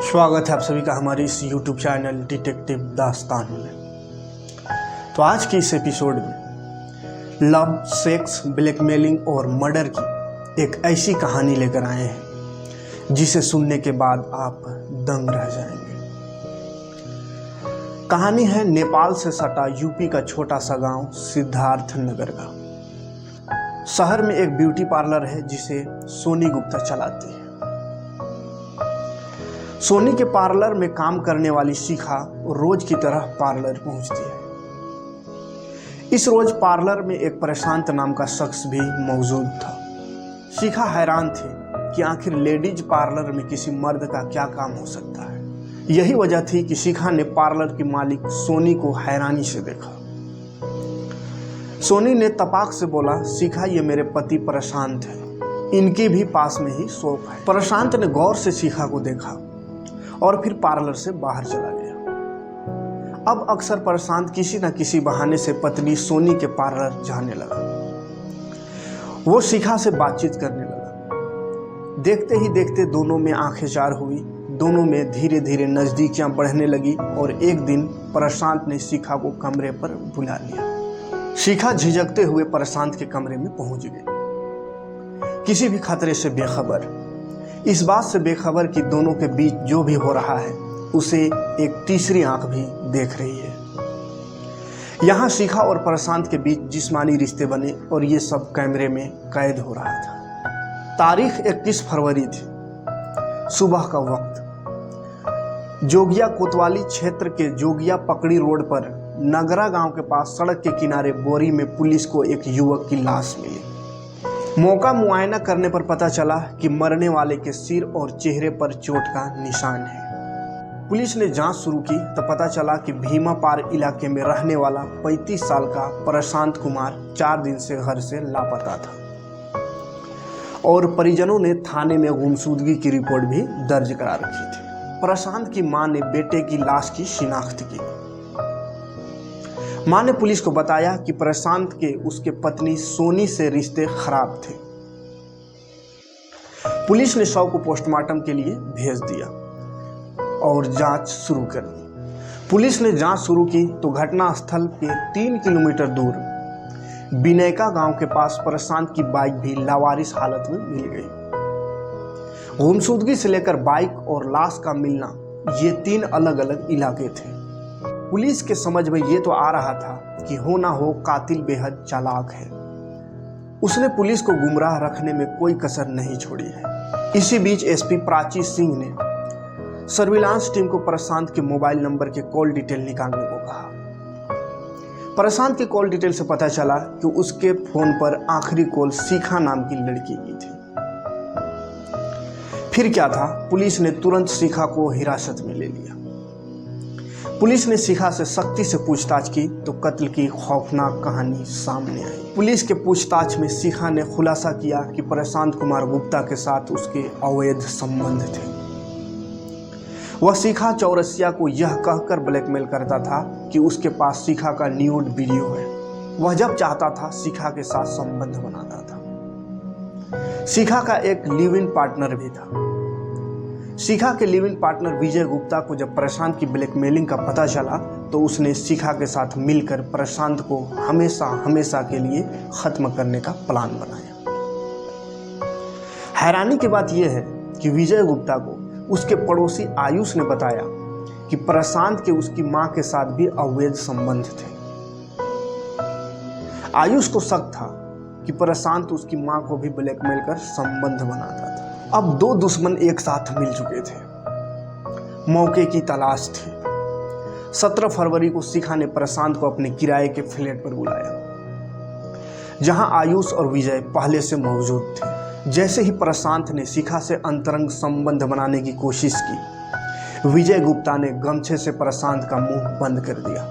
स्वागत है आप सभी का हमारे इस YouTube चैनल डिटेक्टिव दास्तान में। तो आज के इस एपिसोड में लव, सेक्स, ब्लैकमेलिंग और मर्डर की एक ऐसी कहानी लेकर आए हैं जिसे सुनने के बाद आप दंग रह जाएंगे। कहानी है नेपाल से सटा यूपी का छोटा सा गांव सिद्धार्थ नगर का। शहर में एक ब्यूटी पार्लर है जिसे सोनी गुप्ता चलाती है। सोनी के पार्लर में काम करने वाली शिखा रोज की तरह पार्लर पहुंचती है। इस रोज पार्लर में एक प्रशांत नाम का शख्स भी मौजूद था। शिखा हैरान थी कि आखिर लेडीज पार्लर में किसी मर्द का क्या काम हो सकता है। यही वजह थी कि शिखा ने पार्लर की मालिक सोनी को हैरानी से देखा। सोनी ने तपाक से बोला, शिखा ये मेरे पति प्रशांत है, इनकी भी पास में ही शॉप है। प्रशांत ने गौर से शिखा को देखा और फिर पार्लर से बाहर चला गया। अब अक्सर प्रशांत किसी न किसी बहाने से पत्नी सोनी के पार्लर जाने लगा। वो शिखा से बातचीत करने लगा। देखते ही देखते दोनों में आंखें चार हुई। दोनों में धीरे धीरे नजदीकियां बढ़ने लगी और एक दिन प्रशांत ने शिखा को कमरे पर बुला लिया। शिखा झिझकते हुए प्रशांत के कमरे में पहुंच गई, किसी भी खतरे से बेखबर। इस बात से बेखबर कि दोनों के बीच जो भी हो रहा है उसे एक तीसरी आंख भी देख रही है। यहाँ शिखा और प्रशांत के बीच जिस्मानी रिश्ते बने और ये सब कैमरे में कैद हो रहा था। तारीख 21 फरवरी थी। सुबह का वक्त। जोगिया कोतवाली क्षेत्र के जोगिया पकड़ी रोड पर नगरा गांव के पास सड़क के किनारे बोरी में पुलिस को एक युवक की लाश मिली। मौका मुआयना करने पर पता चला कि मरने वाले के सिर और चेहरे पर चोट का निशान है। पुलिस ने जांच शुरू की तो पता चला कि भीमापार इलाके में रहने वाला 35 साल का प्रशांत कुमार 4 दिन से घर से लापता था और परिजनों ने थाने में गुमशुदगी की रिपोर्ट भी दर्ज करा रखी थी। प्रशांत की मां ने बेटे की लाश की शिनाख्त की। मां ने पुलिस को बताया कि प्रशांत के उसके पत्नी सोनी से रिश्ते खराब थे। पुलिस ने शव को पोस्टमार्टम के लिए भेज दिया और जांच शुरू कर दी। पुलिस ने जांच शुरू की तो घटना स्थल के 3 किलोमीटर दूर बिनैका गांव के पास प्रशांत की बाइक भी लावारिस हालत में मिल गई। गुमशुदगी से लेकर बाइक और लाश का मिलना, ये 3 अलग अलग इलाके थे। पुलिस के समझ में ये तो आ रहा था कि हो ना हो कातिल बेहद चालाक है। उसने पुलिस को गुमराह रखने में कोई कसर नहीं छोड़ी है। इसी बीच एसपी प्राची सिंह ने सर्विलांस टीम को प्रशांत के मोबाइल नंबर के कॉल डिटेल निकालने को कहा। प्रशांत के कॉल डिटेल से पता चला कि उसके फोन पर आखिरी कॉल शिखा नाम की लड़की की थी। फिर क्या था, पुलिस ने तुरंत शिखा को हिरासत में ले लिया। पुलिस ने शिखा से सख्ती से पूछताछ की तो कत्ल की खौफनाक कहानी सामने आई। पुलिस के पूछताछ में शिखा ने खुलासा किया कि प्रशांत कुमार गुप्ता के साथ उसके अवैध संबंध थे। वह शिखा चौरसिया को यह कहकर ब्लैकमेल करता था कि उसके पास शिखा का न्यूड वीडियो है। वह जब चाहता था शिखा के साथ संबंध बनाता था। शिखा का एक लिव इन पार्टनर भी था। शिखा के लिव इन पार्टनर विजय गुप्ता को जब प्रशांत की ब्लैकमेलिंग का पता चला तो उसने शिखा के साथ मिलकर प्रशांत को हमेशा हमेशा के लिए खत्म करने का प्लान बनाया। हैरानी की बात यह है कि विजय गुप्ता को उसके पड़ोसी आयुष ने बताया कि प्रशांत के उसकी मां के साथ भी अवैध संबंध थे। आयुष को शक था कि प्रशांत उसकी मां को भी ब्लैकमेल कर संबंध बनाता था। अब 2 दुश्मन एक साथ मिल चुके थे। मौके की तलाश थी। 17 फरवरी को शिखा ने प्रशांत को अपने किराए के फ्लैट पर बुलाया, जहां आयुष और विजय पहले से मौजूद थे। जैसे ही प्रशांत ने शिखा से अंतरंग संबंध बनाने की कोशिश की, विजय गुप्ता ने गमछे से प्रशांत का मुंह बंद कर दिया।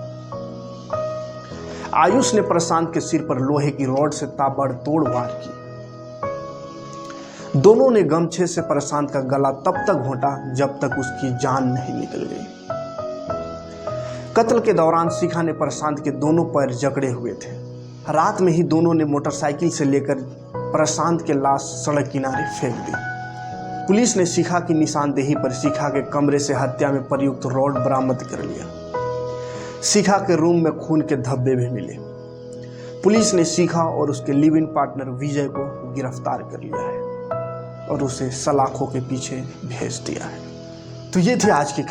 आयुष ने प्रशांत के सिर पर लोहे की रॉड से ताबड़तोड़ वार की। दोनों ने गमछे से प्रशांत का गला तब तक घोंटा जब तक उसकी जान नहीं निकल गई। कत्ल के दौरान शिखा ने प्रशांत के दोनों पैर जकड़े हुए थे। रात में ही दोनों ने मोटरसाइकिल से लेकर प्रशांत के लाश सड़क किनारे फेंक दी। पुलिस ने शिखा की निशानदेही पर शिखा के कमरे से हत्या में प्रयुक्त रॉड बरामद कर लिया। शिखा के रूम में खून के धब्बे भी मिले। पुलिस ने शिखा और उसके लिव इन पार्टनर विजय को गिरफ्तार कर लिया है और उसे सलाखों के पीछे भेज दिया है। तो ये थी आज की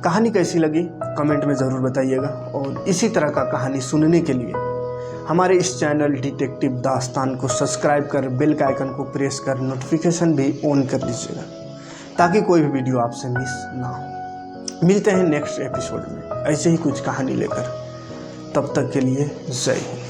कहानी कैसी लगी कमेंट में ज़रूर बताइएगा, और इसी तरह का कहानी सुनने के लिए हमारे इस चैनल डिटेक्टिव दास्तान को सब्सक्राइब कर बेल का आइकन को प्रेस कर नोटिफिकेशन भी ऑन कर लीजिएगा, ताकि कोई भी वीडियो आपसे मिस ना हो। मिलते हैं नेक्स्ट एपिसोड में ऐसे ही कुछ कहानी लेकर। तब तक के लिए जय हिंद।